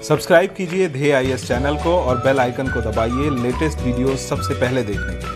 Subscribe कीजिए ध्येय IAS channel को और बेल आइकन को दबाइए लेटेस्ट वीडियो सबसे पहले देखने के लिए।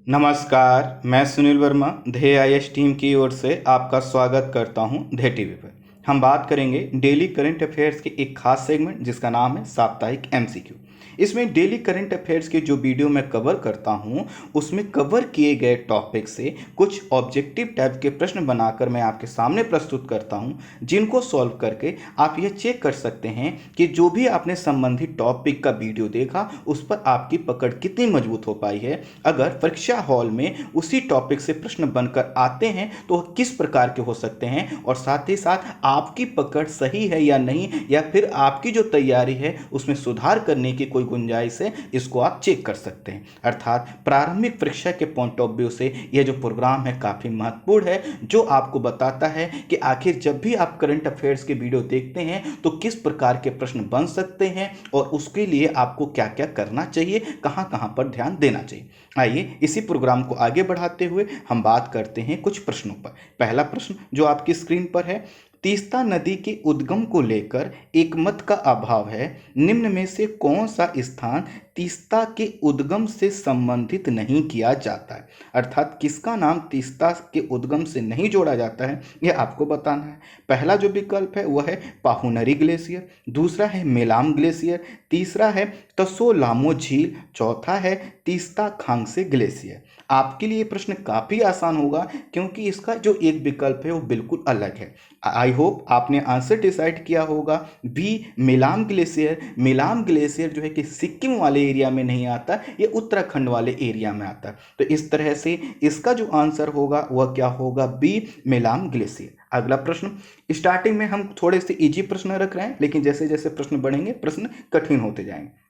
नमस्कार, मैं सुनील वर्मा ध्येय आईएएस टीम की ओर से आपका स्वागत करता हूं ध्येय टीवी पर। हम बात करेंगे डेली करंट अफेयर्स के एक खास सेगमेंट जिसका नाम है साप्ताहिक एमसीक्यू। इसमें डेली करंट अफेयर्स के जो वीडियो मैं कवर करता हूं उसमें कवर किए गए टॉपिक से कुछ ऑब्जेक्टिव टाइप के प्रश्न बनाकर मैं आपके सामने प्रस्तुत करता हूं, जिनको सॉल्व करके आप यह चेक कर सकते हैं कि जो भी आपने संबंधित टॉपिक का वीडियो देखा उस पर आपकी पकड़ कितनी मजबूत हो पाई है। अगर परीक्षा हॉल में उसी टॉपिक से प्रश्न बनकर आते हैं तो वह किस प्रकार के हो सकते हैं, और साथ ही साथ आपकी पकड़ सही है या नहीं, या फिर आपकी जो तैयारी है उसमें सुधार करने की कोई गुंजाइश है, इसको आप चेक कर सकते हैं। अर्थात प्रारंभिक परीक्षा के पॉइंट ऑफ व्यू से यह जो प्रोग्राम है काफ़ी महत्वपूर्ण है, जो आपको बताता है कि आखिर जब भी आप करंट अफेयर्स के वीडियो देखते हैं तो किस प्रकार के प्रश्न बन सकते हैं और उसके लिए आपको क्या क्या करना चाहिए, कहां कहां पर ध्यान देना चाहिए। आइए इसी प्रोग्राम को आगे बढ़ाते हुए हम बात करते हैं कुछ प्रश्नों पर। पहला प्रश्न जो आपकी स्क्रीन पर है, तीस्ता नदी के उद्गम को लेकर एक मत का अभाव है। निम्न में से कौन सा स्थान तीस्ता के उद्गम से संबंधित नहीं किया जाता है? अर्थात किसका नाम तीस्ता के उद्गम से नहीं जोड़ा जाता है, यह आपको बताना है। पहला जो विकल्प है वह है पाहुनरी ग्लेशियर, दूसरा है मेलाम ग्लेशियर, तीसरा है तसोलामो झील, चौथा है तीस्ता खांगसे ग्लेशियर। आपके लिए प्रश्न काफ़ी आसान होगा क्योंकि इसका जो एक विकल्प है वो बिल्कुल अलग है। आई होप आपने आंसर डिसाइड किया होगा बी मेलाम ग्लेशियर। मेलाम ग्लेशियर जो है कि सिक्किम वाले एरिया में नहीं आता, ये उत्तराखंड वाले एरिया में आता है। तो इस तरह से इसका जो आंसर होगा वह क्या होगा, बी मेलाम ग्लेशियर। अगला प्रश्न, स्टार्टिंग में हम थोड़े से इजी प्रश्न रख रहे हैं, लेकिन जैसे जैसे प्रश्न बढ़ेंगे प्रश्न कठिन होते जाएंगे।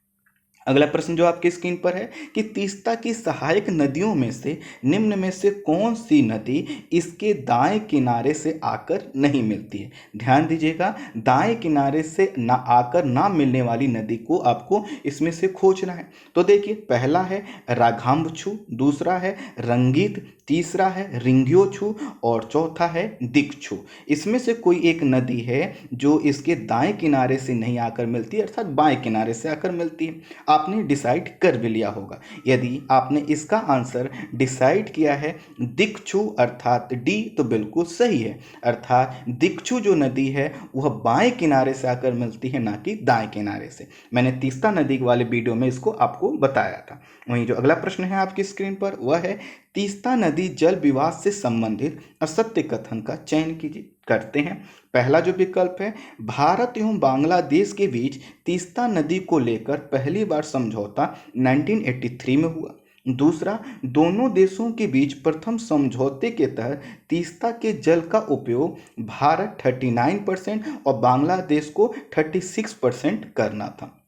अगला प्रश्न जो आपकी स्क्रीन पर है कि तीस्ता की सहायक नदियों में से निम्न में से कौन सी नदी इसके दाएं किनारे से आकर नहीं मिलती है? ध्यान दीजिएगा, दाएं किनारे से ना आकर ना मिलने वाली नदी को आपको इसमें से खोजना है। तो देखिए, पहला है राघाम्बछू, दूसरा है रंगीत, तीसरा है रिंग्योछू और चौथा है दिक्छू। इसमें से कोई एक नदी है जो इसके दाएं किनारे से नहीं आकर मिलती है, अर्थात बाएं किनारे से आकर मिलती है। आपने डिसाइड कर भी लिया होगा। यदि आपने इसका आंसर डिसाइड किया है दिक्छू अर्थात डी, तो बिल्कुल सही है। अर्थात दिक्छू जो नदी है वह बाएं किनारे से आकर मिलती है, ना कि दाएं किनारे से। मैंने तीस्ता नदी वाले वीडियो में इसको आपको बताया था। वहीं जो अगला प्रश्न है आपकी स्क्रीन पर वह है तीस्ता नदी जल विवाद से संबंधित असत्य कथन का चयन कीजिए। करते हैं। पहला जो विकल्प है, भारत एवं बांग्लादेश के बीच तीस्ता नदी को लेकर पहली बार समझौता 1983 में हुआ। दूसरा, दोनों देशों के बीच प्रथम समझौते के तहत तीस्ता के जल का उपयोग भारत 39% और बांग्लादेश को 36% करना था।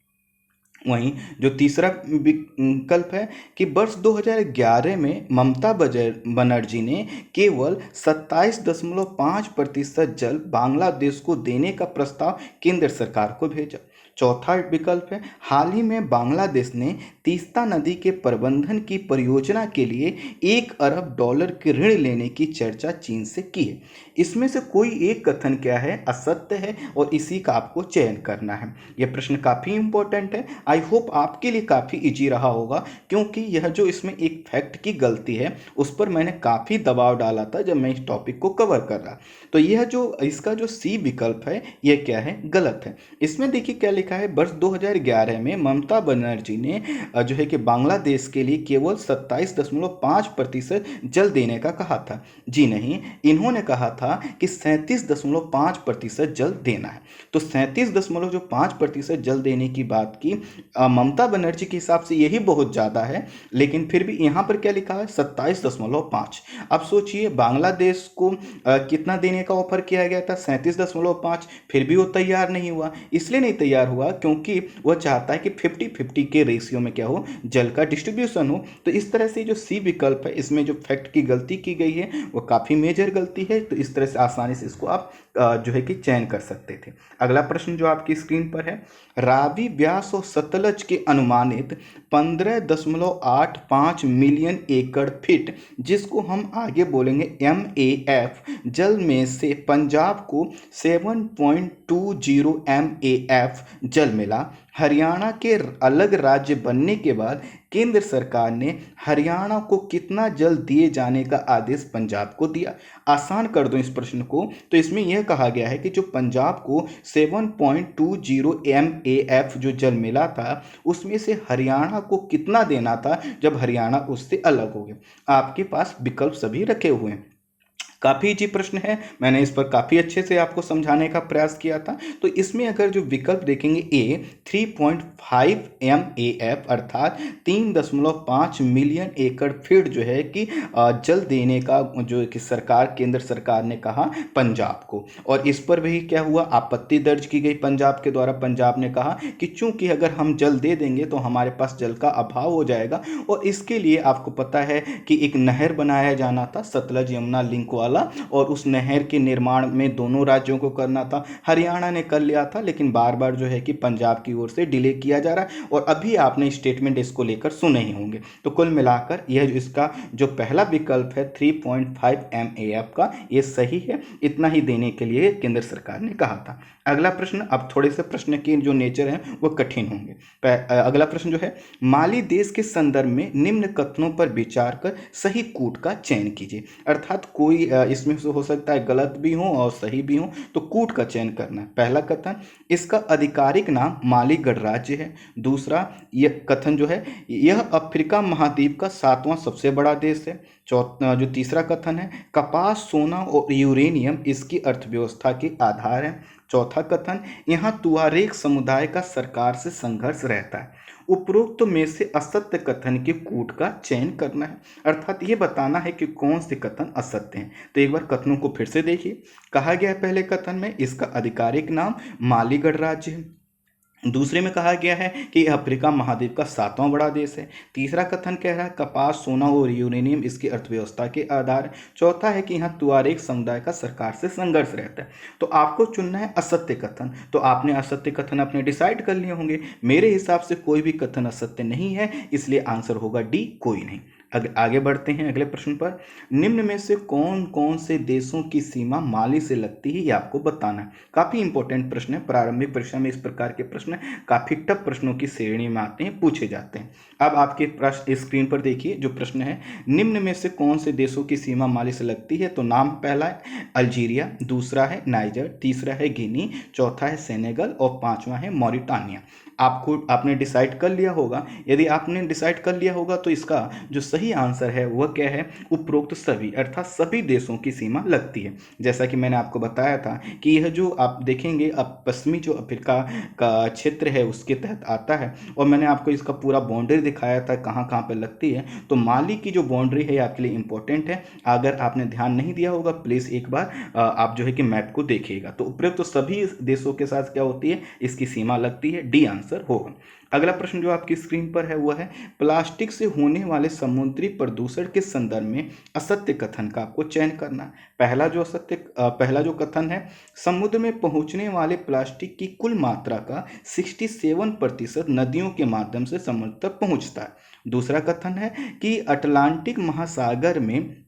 वहीं जो तीसरा विकल्प है कि वर्ष 2011 में ममता बनर्जी ने केवल 27.5% जल बांग्लादेश को देने का प्रस्ताव केंद्र सरकार को भेजा। चौथा विकल्प है, हाल ही में बांग्लादेश ने तीस्ता नदी के प्रबंधन की परियोजना के लिए $1 अरब के ऋण लेने की चर्चा चीन से की है। इसमें से कोई एक कथन क्या है, असत्य है, और इसी का आपको चयन करना है। यह प्रश्न काफ़ी इंपॉर्टेंट है। आई होप आपके लिए काफ़ी इजी रहा होगा, क्योंकि यह जो इसमें एक फैक्ट की गलती है उस पर मैंने काफ़ी दबाव डाला था जब मैं इस टॉपिक को कवर कर रहा। तो यह जो इसका जो सी विकल्प है यह क्या है, गलत है। इसमें देखिए क्या लिखा लिखा है, वर्ष 2011 में ममता बनर्जी ने जो है कि बांग्लादेश के लिए केवल 27.5% जल देने का कहा था। जी नहीं, इन्होंने कहा था कि 37.5% जल देना है। तो 37.5% जल देने की बात की ममता बनर्जी के हिसाब से यही बहुत ज़्यादा है, लेकिन फिर भी यहाँ पर क्या लिखा है 27.5। अब सोचिए बांग्लादेश को कितना देने का ऑफर किया गया था 37.5, फिर भी वो तैयार नहीं हुआ। इसलिए नहीं तैयार हुआ क्योंकि वह चाहता है कि 50-50 के रेशियो में क्या हो, जल का डिस्ट्रीब्यूशन हो। तो इस तरह से जो सी विकल्प है इसमें जो फैक्ट की गलती की गई है वो काफ़ी मेजर गलती है। तो इस तरह से आसानी से इसको आप जो है कि चयन कर सकते थे। अगला प्रश्न जो आपकी स्क्रीन पर है, रावी, व्यास और सतलज के अनुमानित 15.85 मिलियन एकड़ फीट, जिसको हम आगे बोलेंगे MAF, जल में से पंजाब को 7.20 MAF जल मिला। हरियाणा के अलग राज्य बनने के बाद केंद्र सरकार ने हरियाणा को कितना जल दिए जाने का आदेश पंजाब को दिया? आसान कर दो इस प्रश्न को। तो इसमें यह कहा गया है कि जो पंजाब को 7.20 MAF जो जल मिला था उसमें से हरियाणा को कितना देना था जब हरियाणा उससे अलग हो गया। आपके पास विकल्प सभी रखे हुए हैं। काफ़ी इजी प्रश्न है, मैंने इस पर काफ़ी अच्छे से आपको समझाने का प्रयास किया था। तो इसमें अगर जो विकल्प देखेंगे ए 3.5 MAF अर्थात 3.5 मिलियन एकड़ फीट जो है कि जल देने का जो कि सरकार केंद्र सरकार ने कहा पंजाब को। और इस पर भी क्या हुआ, आपत्ति दर्ज की गई पंजाब के द्वारा। पंजाब ने कहा कि चूंकि अगर हम जल दे देंगे तो हमारे पास जल का अभाव हो जाएगा, और इसके लिए आपको पता है कि एक नहर बनाया जाना था सतलज यमुना लिंक वाला, और उस नहर के निर्माण में दोनों राज्यों को करना था। हरियाणा ने कर लिया था, लेकिन बार बार जो है कि पंजाब की ओर से डिले किया जा रहा है, और अभी आपने स्टेटमेंट इसको लेकर सुने ही होंगे। तो कुल मिलाकर यह इसका जो पहला विकल्प है 3.5 MAF का, ये सही है। इतना ही देने के लिए केंद्र सरकार ने कहा था। अगला प्रश्न, अब थोड़े से प्रश्न के जो नेचर हैं वो कठिन होंगे। अगला प्रश्न जो है, माली देश के संदर्भ में निम्न कथनों पर विचार कर सही कूट का चयन कीजिए। अर्थात कोई इसमें से हो सकता है गलत भी हो और सही भी हो, तो कूट का चयन करना है। पहला कथन, इसका आधिकारिक नाम माली गणराज्य है। दूसरा यह कथन जो है, यह अफ्रीका महाद्वीप का 7वां सबसे बड़ा देश है। जो तीसरा कथन है, कपास, सोना और यूरेनियम इसकी अर्थव्यवस्था के आधार है। चौथा कथन, यहाँ तुआरेग समुदाय का सरकार से संघर्ष रहता है। उपरोक्त में से असत्य कथन के कूट का चयन करना है, अर्थात ये बताना है कि कौन से कथन असत्य हैं। तो एक बार कथनों को फिर से देखिए। कहा गया है पहले कथन में इसका आधिकारिक नाम माली गणराज्य है। दूसरे में कहा गया है कि अफ्रीका महाद्वीप का 7वां बड़ा देश है। तीसरा कथन कह रहा है कपास, सोना और यूरेनियम इसकी अर्थव्यवस्था के आधार। चौथा है कि यहाँ तुआरेग समुदाय का सरकार से संघर्ष रहता है। तो आपको चुनना है असत्य कथन। तो आपने असत्य कथन अपने डिसाइड कर लिए होंगे। मेरे हिसाब से कोई भी कथन असत्य नहीं है, इसलिए आंसर होगा डी, कोई नहीं। आगे बढ़ते हैं अगले प्रश्न पर। निम्न में से कौन कौन से देशों की सीमा माली से लगती है, ये आपको बताना है। काफ़ी इंपॉर्टेंट प्रश्न है, प्रारंभिक परीक्षा में इस प्रकार के प्रश्न काफ़ी टफ प्रश्नों की श्रेणी में आते हैं, पूछे जाते हैं। अब आपके प्रश्न स्क्रीन पर देखिए, जो प्रश्न है, निम्न में से कौन से देशों की सीमा माली से लगती है। तो नाम पहला है अल्जीरिया, दूसरा है नाइजर, तीसरा है गिनी, चौथा है सेनेगल और पांचवा है मॉरिटानिया। आपने डिसाइड कर लिया होगा। यदि आपने डिसाइड कर लिया होगा तो इसका जो सही आंसर है वह क्या है, उपरोक्त सभी, अर्थात सभी देशों की सीमा लगती है। जैसा कि मैंने आपको बताया था कि यह जो आप देखेंगे अब पश्चिमी जो अफ्रीका का क्षेत्र है उसके तहत आता है, और मैंने आपको इसका पूरा बाउंड्री दिखाया था कहाँ कहाँ पर लगती है। तो माली की जो बाउंड्री है आपके लिए इंपॉर्टेंट है। अगर आपने ध्यान नहीं दिया होगा प्लीज़ एक बार आप जो है कि मैप को देखिएगा। तो उपरोक्त सभी देशों के साथ क्या होती है, इसकी सीमा लगती है। डी आंसर होगा। अगला प्रश्न जो आपकी स्क्रीन पर है वह है, प्लास्टिक से होने वाले समुद्री प्रदूषण के संदर्भ में असत्य कथन का आपको चयन करना है। पहला जो कथन है, समुद्र में पहुंचने वाले प्लास्टिक की कुल मात्रा का 67% नदियों के माध्यम से समुद्र तक पहुंचता है। दूसरा कथन है कि अटलांटिक महासागर में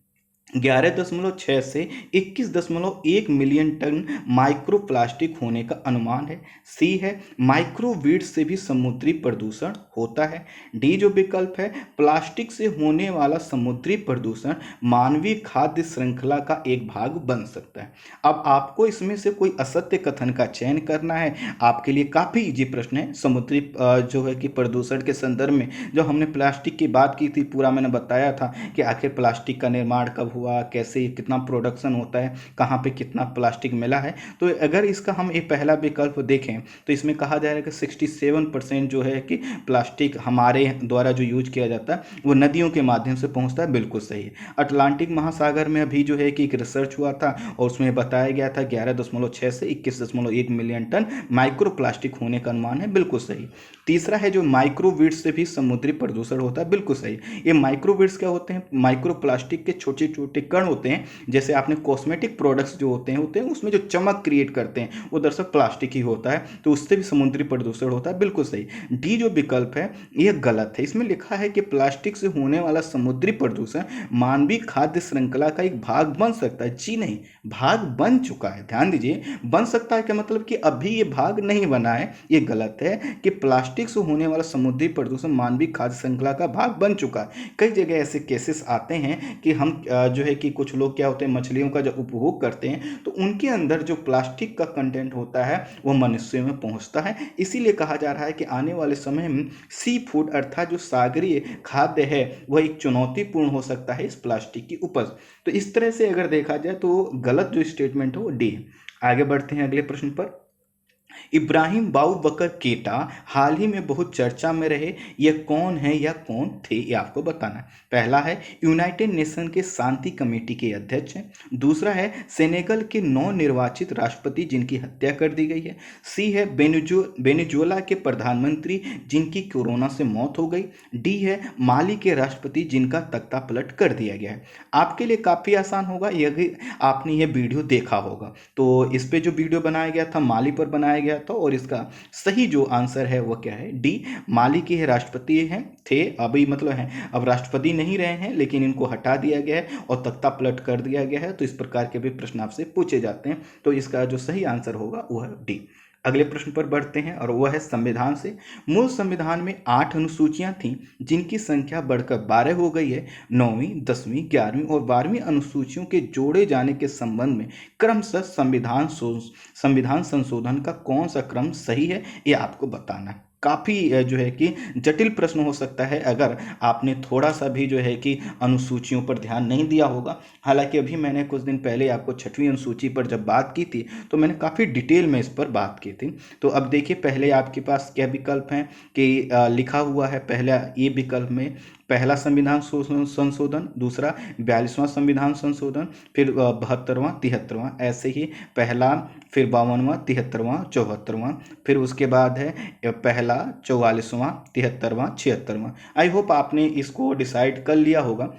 11.6 से 21.1 मिलियन टन माइक्रो प्लास्टिक होने का अनुमान है। सी है माइक्रोवीड से भी समुद्री प्रदूषण होता है। डी जो विकल्प है, प्लास्टिक से होने वाला समुद्री प्रदूषण मानवीय खाद्य श्रृंखला का एक भाग बन सकता है। अब आपको इसमें से कोई असत्य कथन का चयन करना है। आपके लिए काफ़ी इजी प्रश्न है। समुद्री जो है कि प्रदूषण के संदर्भ में जब हमने प्लास्टिक की बात की थी, पूरा मैंने बताया था कि आखिर प्लास्टिक का निर्माण कब हुआ, कैसे, कितना प्रोडक्शन होता है, कहाँ पे कितना प्लास्टिक मिला है। तो अगर इसका हम एक पहला विकल्प देखें तो इसमें कहा जा रहा है कि 67% जो है कि प्लास्टिक हमारे द्वारा जो यूज किया जाता है वो नदियों के माध्यम से पहुंचता है। बिल्कुल सही है। अटलांटिक महासागर में अभी जो है कि एक रिसर्च हुआ था और उसमें बताया गया था 11.6 से 21.1 मिलियन टन माइक्रो प्लास्टिक होने का अनुमान है। बिल्कुल सही। तीसरा है जो माइक्रोवीड से भी समुद्री प्रदूषण होता है। बिल्कुल सही। ये माइक्रोवीड्स क्या होते हैं? माइक्रो प्लास्टिक के छोटे छोटे कण होते हैं। जैसे आपने कॉस्मेटिक प्रोडक्ट्स जो होते हैं उसमें जो चमक क्रिएट करते हैं वो दरअसल प्लास्टिक ही होता है, तो उससे भी समुद्री प्रदूषण होता है। बिल्कुल सही। डी जो विकल्प है यह गलत है। इसमें लिखा है कि प्लास्टिक से होने वाला समुद्री प्रदूषण मानवीय खाद्य श्रृंखला का एक भाग बन सकता है। जी नहीं, भाग बन चुका है। ध्यान दीजिए, बन सकता है क्या मतलब कि अभी ये भाग नहीं बना है। ये गलत है कि प्लास्टिक से होने वाला समुद्री प्रदूषण मानवीय खाद्य श्रृंखला का भाग बन चुका है। कई जगह ऐसे केसेस आते हैं कि हम जो है कि कुछ लोग क्या होते हैं, मछलियों का जब उपभोग करते हैं तो उनके अंदर जो प्लास्टिक का कंटेंट होता है वो मनुष्यों में पहुंचता है। इसीलिए कहा जा रहा है कि आने वाले समय में सी फूड अर्थात जो सागरीय खाद्य है वह एक चुनौतीपूर्ण हो सकता है इस प्लास्टिक की उपज। तो इस तरह से अगर देखा जाए तो गलत जो स्टेटमेंट है वो डी है। आगे बढ़ते हैं अगले प्रश्न पर। इब्राहिम बाऊबकर केटा हाल ही में बहुत चर्चा में रहे। यह कौन है या कौन थे, ये आपको बताना है। पहला है यूनाइटेड नेशन के शांति कमेटी के अध्यक्ष हैं। दूसरा है सेनेगल के नवनिर्वाचित राष्ट्रपति जिनकी हत्या कर दी गई है। सी है वेनेजुएला के प्रधानमंत्री जिनकी कोरोना से मौत हो गई। डी है माली के राष्ट्रपति जिनका तख्ता पलट कर दिया गया है। आपके लिए काफ़ी आसान होगा यदि आपने ये वीडियो देखा होगा। तो इस पे जो वीडियो बनाया गया था माली पर बनाया गया था और इसका सही जो आंसर है वो क्या है? डी, माली के राष्ट्रपति हैं थे, अभी मतलब हैं, अब राष्ट्रपति नहीं रहे हैं लेकिन इनको हटा दिया गया है और तख्ता पलट कर दिया गया है। तो इस प्रकार के भी प्रश्न आपसे पूछे जाते हैं, तो इसका जो सही आंसर होगा वो है डी। अगले प्रश्न पर बढ़ते हैं और वह है संविधान से। मूल संविधान में 8 अनुसूचियां थीं जिनकी संख्या बढ़कर 12 हो गई है। 9वीं, 10वीं, 11वीं और 12वीं अनुसूचियों के जोड़े जाने के संबंध में क्रमशः संविधान संशोधन का कौन सा क्रम सही है, ये आपको बताना है। काफ़ी जो है कि जटिल प्रश्न हो सकता है अगर आपने थोड़ा सा भी जो है कि अनुसूचियों पर ध्यान नहीं दिया होगा। हालांकि अभी मैंने कुछ दिन पहले आपको 6वीं अनुसूची पर जब बात की थी तो मैंने काफ़ी डिटेल में इस पर बात की थी। तो अब देखिए, पहले आपके पास क्या विकल्प हैं कि लिखा हुआ है पहला ए विकल्प में पहला संविधान संशोधन, दूसरा 42वां संविधान संशोधन, फिर 72वां, 73वां, ऐसे ही पहला, फिर 52वां, 73वां, 74वां, फिर उसके बाद है पहला, 44वां, 73वां, 76वां। आई होप आपने इसको डिसाइड कर लिया होगा।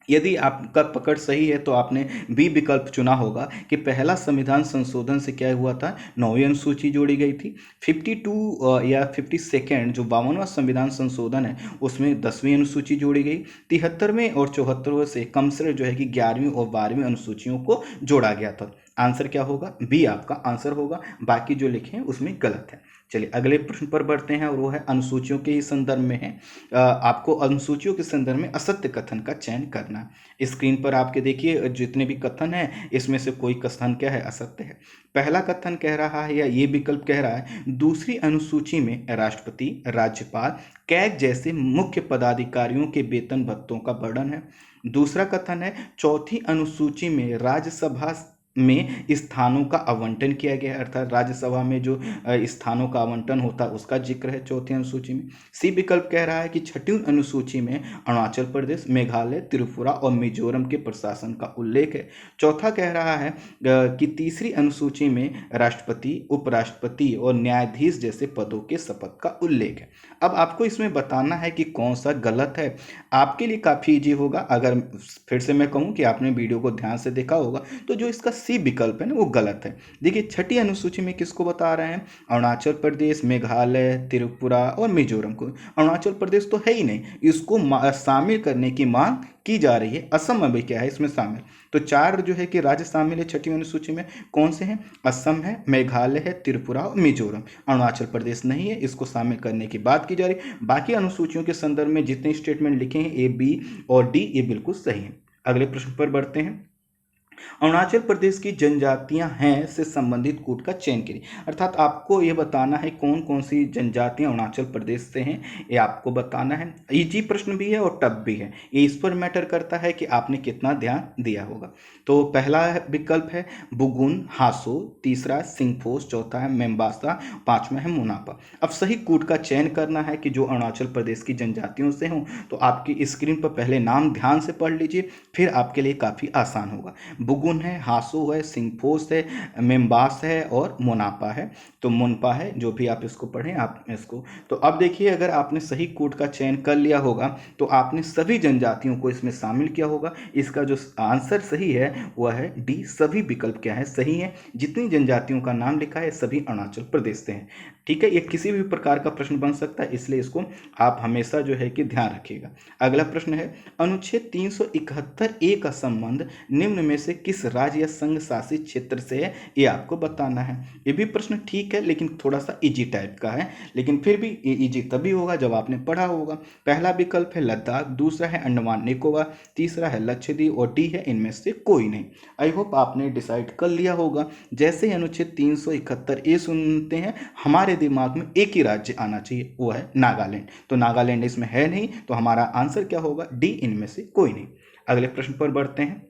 यदि आपका पकड़ सही है तो आपने बी विकल्प चुना होगा कि पहला संविधान संशोधन से क्या हुआ था, 9वीं अनुसूची जोड़ी गई थी। 52 या 52 जो 52वां संविधान संशोधन है उसमें 10वीं अनुसूची जोड़ी गई। 73वें और 74वें से कम से जो है कि 11वीं और 12वीं अनुसूचियों को जोड़ा गया था। आंसर क्या होगा? बी आपका आंसर होगा। बाकी जो लिखे हैं उसमें गलत है। चलिए अगले प्रश्न पर बढ़ते हैं और वो है अनुसूचियों के ही संदर्भ में है। आपको अनुसूचियों के संदर्भ में असत्य कथन का चयन करना है। स्क्रीन पर आपके देखिए जितने भी कथन हैं इसमें से कोई कथन क्या है? असत्य है। पहला कथन कह रहा है या ये विकल्प कह रहा है दूसरी अनुसूची में राष्ट्रपति, राज्यपाल, कैग जैसे मुख्य पदाधिकारियों के वेतन भत्तों का वर्णन है। दूसरा कथन है चौथी अनुसूची में राज्यसभा में स्थानों का आवंटन किया गया है, अर्थात राज्यसभा में जो स्थानों का आवंटन होता है उसका जिक्र है चौथी अनुसूची में। सी विकल्प कह रहा है कि छठी अनुसूची में अरुणाचल प्रदेश, मेघालय, त्रिपुरा और मिजोरम के प्रशासन का उल्लेख है। चौथा कह रहा है कि तीसरी अनुसूची में राष्ट्रपति, उपराष्ट्रपति और न्यायाधीश जैसे पदों के शपथ का उल्लेख है। अब आपको इसमें बताना है कि कौन सा गलत है। आपके लिए काफ़ी ईजी होगा। अगर फिर से मैं कहूँ कि आपने वीडियो को ध्यान से देखा होगा तो जो इसका सी विकल्प है ना वो गलत है। देखिए छठी अनुसूची में किसको बता रहे हैं, अरुणाचल प्रदेश, मेघालय, त्रिपुरा और मिजोरम को। अरुणाचल प्रदेश तो है ही नहीं, इसको शामिल करने की मांग की जा रही है। असम अभी क्या है इसमें शामिल, तो 4 जो है कि राज्य शामिल है छठी अनुसूची में। कौन से हैं, असम है, मेघालय है, त्रिपुरा और मिजोरम। अरुणाचल प्रदेश नहीं है, इसको शामिल करने की बात की जा रही है। बाकी अनुसूचियों के संदर्भ में जितने स्टेटमेंट लिखे हैं ए, बी और डी, ये बिल्कुल सही है। अगले प्रश्न पर बढ़ते हैं। अरुणाचल प्रदेश की जनजातियां हैं से संबंधित कूट का चयन करिए। अर्थात आपको ये बताना है कौन कौन सी जनजातियां अरुणाचल प्रदेश से हैं, ये आपको बताना है। इजी प्रश्न भी है और टफ भी है, ये इस पर मैटर करता है कि आपने कितना ध्यान दिया होगा। तो पहला विकल्प है बुगुन, हासो, तीसरा सिंगफोस, चौथा है मेम्बासा, पांचवा है मुनापा। अब सही कूट का चयन करना है कि जो अरुणाचल प्रदेश की जनजातियों से हों, तो आपकी स्क्रीन पर पहले नाम ध्यान से पढ़ लीजिए, फिर आपके लिए काफ़ी आसान होगा। बुगुन है, हासो है, सिंगफोस है, मेम्बास है और मोनापा है। तो मुनपा है, जो भी आप इसको पढ़ें आप इसको। तो अब देखिए अगर आपने सही कूट का चयन कर लिया होगा तो आपने सभी जनजातियों को इसमें शामिल किया होगा। इसका जो आंसर सही है वह है डी, सभी विकल्प क्या है सही है। जितनी जनजातियों का नाम लिखा है सभी अरुणाचल प्रदेश से हैं। ठीक है, ये किसी भी प्रकार का प्रश्न बन सकता है, इसलिए इसको आप हमेशा जो है कि ध्यान रखिएगा। अगला प्रश्न है अनुच्छेद 371A का संबंध निम्न में से किस राज्य या संघ शासित क्षेत्र से है, ये आपको बताना है। ये भी प्रश्न ठीक है लेकिन थोड़ा सा इजी टाइप का है, लेकिन फिर भी ये इजी तभी होगा जब आपने पढ़ा होगा। पहला विकल्प है लद्दाख, दूसरा है अंडमान निकोबार, तीसरा है लक्षद्वीप और डी है इनमें से कोई नहीं। आई होप आपने डिसाइड कर लिया होगा। जैसे ही अनुच्छेद 371A सुनते हैं हमारे दिमाग में एक ही राज्य आना चाहिए, वो है नागालैंड। तो नागालैंड इसमें है नहीं, तो हमारा आंसर क्या होगा, डी, इनमें से कोई नहीं। अगले प्रश्न पर बढ़ते हैं।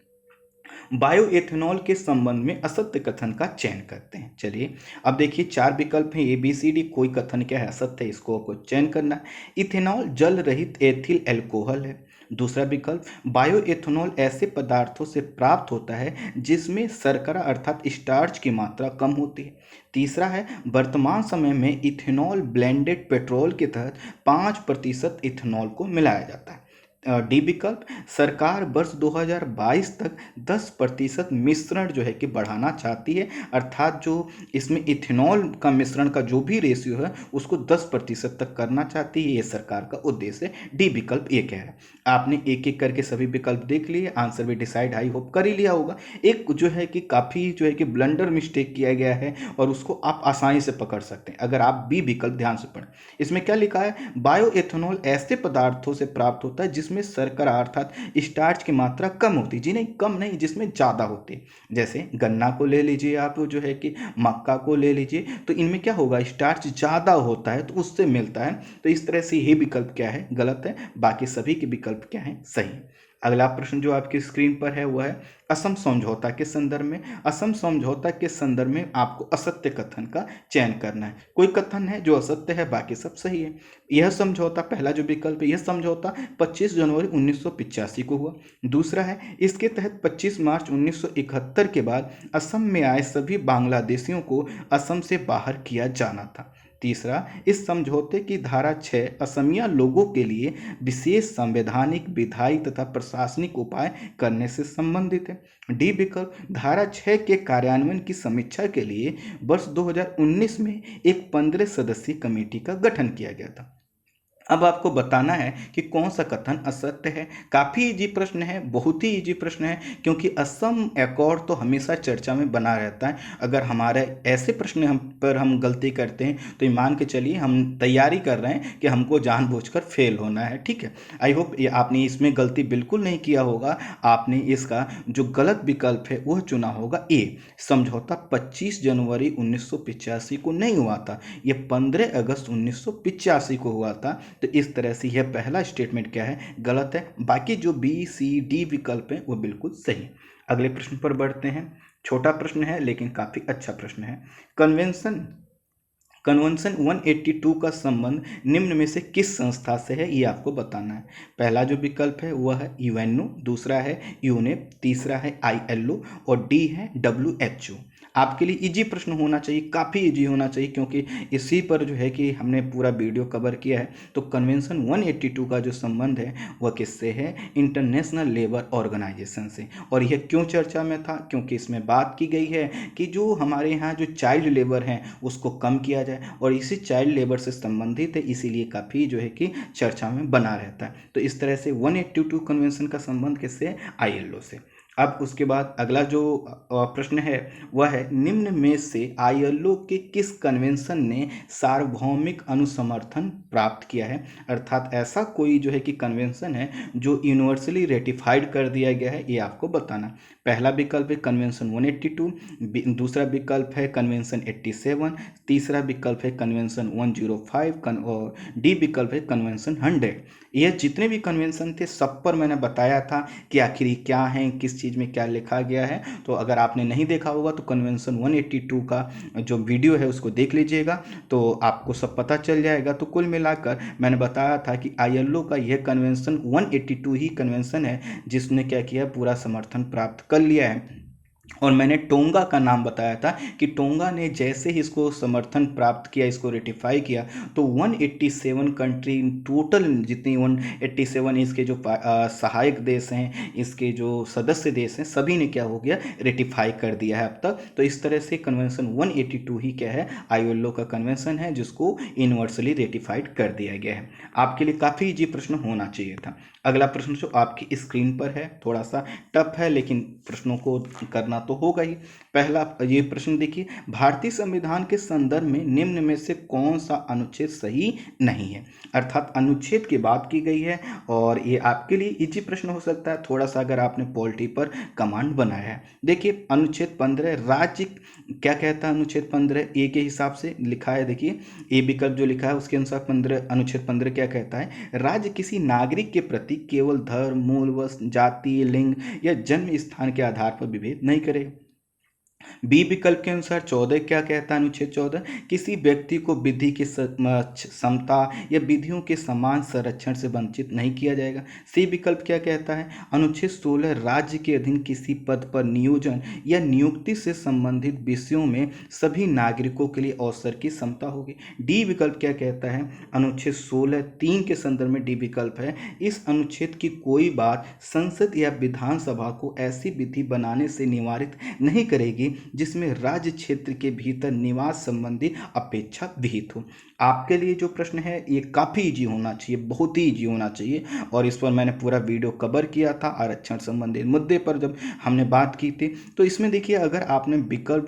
बायोएथेनॉल के संबंध में असत्य कथन का चयन करते हैं। चलिए अब देखिए 4 विकल्प हैं ए, बी, सी, डी। कोई कथन क्या है असत्य है, इसको आपको चयन करना है। इथेनॉल जल रहित एथिल एल्कोहल है। दूसरा विकल्प बायोएथेनॉल ऐसे पदार्थों से प्राप्त होता है जिसमें शर्करा अर्थात स्टार्च की मात्रा कम होती है। तीसरा है वर्तमान समय में इथेनॉल ब्लेंडेड पेट्रोल के तहत 5% इथेनॉल को मिलाया जाता है। डी विकल्प सरकार वर्ष 2022 तक 10% मिश्रण जो है कि बढ़ाना चाहती है, अर्थात जो इसमें इथेनॉल का मिश्रण का जो भी रेशियो है उसको 10% तक करना चाहती है, ये सरकार का उद्देश्य है। डी विकल्प ये कह रहा है। आपने एक एक करके सभी विकल्प देख लिए, आंसर भी डिसाइड आई होप कर ही लिया होगा। एक जो है कि काफ़ी जो है कि ब्लंडर मिस्टेक किया गया है और उसको आप आसानी से पकड़ सकते हैं अगर आप बी विकल्प ध्यान से पढ़ें। इसमें क्या लिखा है, बायोएथेनॉल ऐसे पदार्थों से प्राप्त होता है जिसमें शर्करा अर्थात स्टार्च की मात्रा कम होती है। जी नहीं, कम नहीं, जिसमें ज़्यादा होती है। जैसे गन्ना को ले लीजिए आप, जो है कि मक्का को ले लीजिए, तो इनमें क्या होगा, स्टार्च ज़्यादा होता है तो उससे मिलता है। तो इस तरह से ये विकल्प क्या है, गलत है। बाकी सभी के विकल्प क्या है, सही। अगला प्रश्न जो आपकी स्क्रीन पर है वह है असम समझौता के संदर्भ में। असम समझौता के संदर्भ में आपको असत्य कथन का चयन करना है। कोई कथन है जो असत्य है, बाकी सब सही है। यह समझौता, पहला जो विकल्प है, यह समझौता 25 जनवरी 1985 को हुआ। दूसरा है इसके तहत 25 मार्च 1971 के बाद असम में आए सभी बांग्लादेशियों को असम से बाहर किया जाना था। तीसरा, इस समझौते की धारा 6 असमिया लोगों के लिए विशेष संवैधानिक, विधायी तथा प्रशासनिक उपाय करने से संबंधित है। डी विकल्प, धारा 6 के कार्यान्वयन की समीक्षा के लिए वर्ष 2019 में एक 15 सदस्यीय कमेटी का गठन किया गया था। अब आपको बताना है कि कौन सा कथन असत्य है। काफ़ी इजी प्रश्न है, बहुत ही इजी प्रश्न है, क्योंकि असम अकॉर्ड तो हमेशा चर्चा में बना रहता है। अगर हमारे ऐसे प्रश्न हम गलती करते हैं तो ये मान के चलिए हम तैयारी कर रहे हैं कि हमको जानबूझकर फेल होना है। ठीक है, आई होप आपने इसमें गलती बिल्कुल नहीं किया होगा। आपने इसका जो गलत विकल्प है वह चुना होगा ए, समझौता 25 जनवरी 1985 को नहीं हुआ था, ये 15 अगस्त 1985 को हुआ था। तो इस तरह से यह पहला स्टेटमेंट क्या है, गलत है। बाकी जो बी, सी, डी विकल्प हैं वो बिल्कुल सही। अगले प्रश्न पर बढ़ते हैं। छोटा प्रश्न है लेकिन काफ़ी अच्छा प्रश्न है। कन्वेंशन 182 का संबंध निम्न में से किस संस्था से है, ये आपको बताना है। पहला जो विकल्प है वह है यूएनओ, दूसरा है यूनेप, तीसरा है ILO और डी है WHO। आपके लिए इजी प्रश्न होना चाहिए, काफ़ी इजी होना चाहिए, क्योंकि इसी पर जो है कि हमने पूरा वीडियो कवर किया है। तो कन्वेंशन 182 का जो संबंध है वह किससे है? इंटरनेशनल लेबर ऑर्गेनाइजेशन से। और यह क्यों चर्चा में था? क्योंकि इसमें बात की गई है कि जो हमारे यहाँ जो चाइल्ड लेबर है उसको कम किया जाए, और इसी चाइल्ड लेबर से संबंधित है, इसीलिए काफ़ी जो है कि चर्चा में बना रहता है। तो इस तरह से 182 कन्वेंशन का संबंध किससे? ILO से। अब उसके बाद अगला जो प्रश्न है वह है, निम्न में से ILO के किस कन्वेंशन ने सार्वभौमिक अनुसमर्थन प्राप्त किया है? अर्थात ऐसा कोई जो है कि कन्वेंशन है जो यूनिवर्सली रेटिफाइड कर दिया गया है, ये आपको बताना। पहला विकल्प है कन्वेंशन 182, दूसरा विकल्प है कन्वेंशन 87, तीसरा विकल्प है कन्वेंशन 105 और डी विकल्प है कन्वेंशन 100। यह जितने भी कन्वेंशन थे सब पर मैंने बताया था कि आखिर ये क्या हैं, किस चीज़ में क्या लिखा गया है। तो अगर आपने नहीं देखा होगा तो कन्वेंशन 182 का जो वीडियो है उसको देख लीजिएगा, तो आपको सब पता चल जाएगा। तो कुल मिलाकर मैंने बताया था कि ILO का यह कन्वेंशन 182 ही कन्वेंशन है जिसने क्या किया, पूरा समर्थन प्राप्त कर लिया है। और मैंने टोंगा का नाम बताया था कि टोंगा ने जैसे ही इसको समर्थन प्राप्त किया, इसको रेटिफाई किया, तो 187 कंट्री टोटल, जितनी 187 इसके जो सहायक देश हैं, इसके जो सदस्य देश हैं, सभी ने क्या हो गया, रेटिफाई कर दिया है अब तक। तो इस तरह से कन्वेंशन 182 ही क्या है, ILO का कन्वेंशन है जिसको यूनिवर्सली रेटिफाइड कर दिया गया है। आपके लिए काफ़ी इजी प्रश्न होना चाहिए था। अगला प्रश्न जो आपकी स्क्रीन पर है थोड़ा सा टफ है, लेकिन प्रश्नों को करना तो होगा ही। पहला ये प्रश्न देखिए, भारतीय संविधान के संदर्भ में निम्न में से कौन सा अनुच्छेद सही नहीं है? अर्थात अनुच्छेद की बात की गई है, और ये आपके लिए इजी प्रश्न हो सकता है थोड़ा सा अगर आपने पॉलिटी पर कमांड बनाया है। देखिए अनुच्छेद 15 राज्य क्या कहता है? अनुच्छेद 15 ए के हिसाब से लिखा है। देखिए ए विकल्प जो लिखा है उसके अनुसार अनुच्छेद 15 क्या कहता है? राज्य किसी नागरिक के प्रति केवल धर्म, मूल वंश, जाति, लिंग या जन्म स्थान के आधार पर विभेद नहीं करेगा। बी विकल्प के अनुसार 14 क्या कहता है? अनुच्छेद 14, किसी व्यक्ति को विधि की समता या विधियों के समान संरक्षण से वंचित नहीं किया जाएगा। सी विकल्प क्या कहता है? अनुच्छेद 16, राज्य के अधीन किसी पद पर नियोजन या नियुक्ति से संबंधित विषयों में सभी नागरिकों के लिए अवसर की समता होगी। डी विकल्प क्या कहता है? अनुच्छेद 16 3 के संदर्भ में डी विकल्प है, इस अनुच्छेद की कोई बात संसद या विधानसभा को ऐसी विधि बनाने से निवारित नहीं करेगी जिसमें राज्य क्षेत्र के भीतर निवास संबंधी अपेक्षा विहित हो। आपके लिए जो प्रश्न है ये काफ़ी इजी होना चाहिए, बहुत ही इजी होना चाहिए, और इस पर मैंने पूरा वीडियो कवर किया था आरक्षण संबंधी मुद्दे पर जब हमने बात की थी। तो इसमें देखिए अगर आपने विकल्प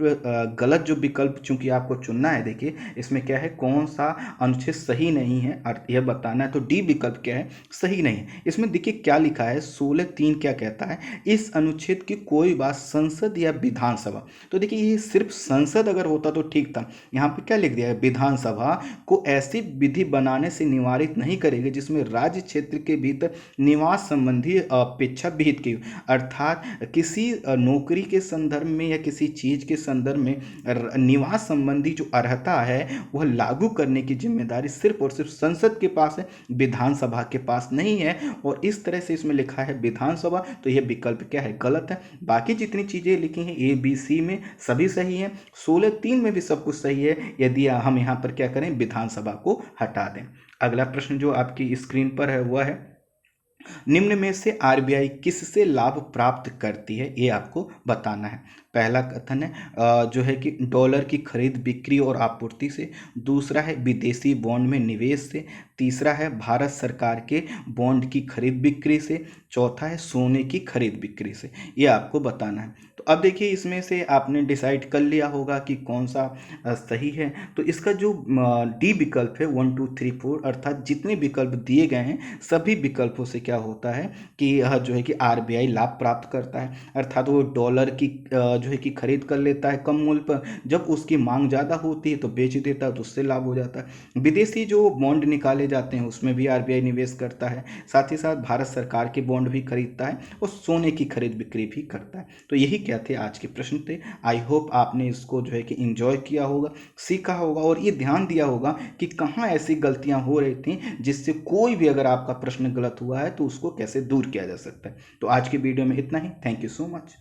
गलत जो विकल्प चूंकि आपको चुनना है, देखिए इसमें क्या है, कौन सा अनुच्छेद सही नहीं है और यह बताना है, तो डी विकल्प क्या है, सही नहीं है। इसमें देखिए क्या लिखा है, 16(3) क्या कहता है? इस अनुच्छेद की कोई बात संसद या विधानसभा, तो देखिए ये सिर्फ संसद अगर होता तो ठीक था, यहाँ पे क्या लिख दिया है, विधानसभा को ऐसी विधि बनाने से निवारित नहीं करेगी जिसमें राज्य क्षेत्र के भीतर निवास संबंधी अपेक्षा विहित की, अर्थात किसी नौकरी के संदर्भ में या किसी चीज के संदर्भ में निवास संबंधी जो अर्हता है वह लागू करने की जिम्मेदारी सिर्फ और सिर्फ संसद के पास है, विधानसभा के पास नहीं है। और इस तरह से इसमें लिखा है विधानसभा, तो यह विकल्प क्या है, गलत है। बाकी जितनी चीजें लिखी हैं ए बी सी में सभी सही है, 16(3) में भी सब कुछ सही है, यदि हम यहाँ पर क्या करें, विधानसभा को हटा दें। अगला प्रश्न जो आपकी स्क्रीन पर है वह है, निम्न में से RBI किससे लाभ प्राप्त करती है, ये आपको बताना है। पहला कथन है जो है कि डॉलर की खरीद बिक्री और आपूर्ति से, दूसरा है विदेशी बॉन्ड में निवेश से, तीसरा है भारत सरकार के बॉन्ड की खरीद बिक्री से, चौथा है सोने की खरीद बिक्री से। ये आपको बताना है। तो अब देखिए इसमें से आपने डिसाइड कर लिया होगा कि कौन सा सही है। तो इसका जो डी विकल्प है 1 2 3 4, अर्थात जितने विकल्प दिए गए हैं सभी विकल्पों से क्या होता है कि यह जो है कि RBI लाभ प्राप्त करता है, अर्थात वो डॉलर की जो है कि खरीद कर लेता है कम मूल्य पर, जब उसकी मांग ज़्यादा होती है तो बेच देता है, तो उससे लाभ हो जाता है। विदेशी जो बॉन्ड निकाले जाते हैं उसमें भी RBI निवेश करता है, साथ ही साथ भारत सरकार के बॉन्ड भी खरीदता है और सोने की खरीद बिक्री भी करता है। तो यही क्या थे आज के प्रश्न थे। आई होप आपने इसको जो है कि एंजॉय किया होगा, सीखा होगा और ये ध्यान दिया होगा कि कहाँ ऐसी गलतियां हो रही थी जिससे कोई भी अगर आपका प्रश्न गलत हुआ है तो उसको कैसे दूर किया जा सकता है। तो आज की वीडियो में इतना ही। Thank you so much.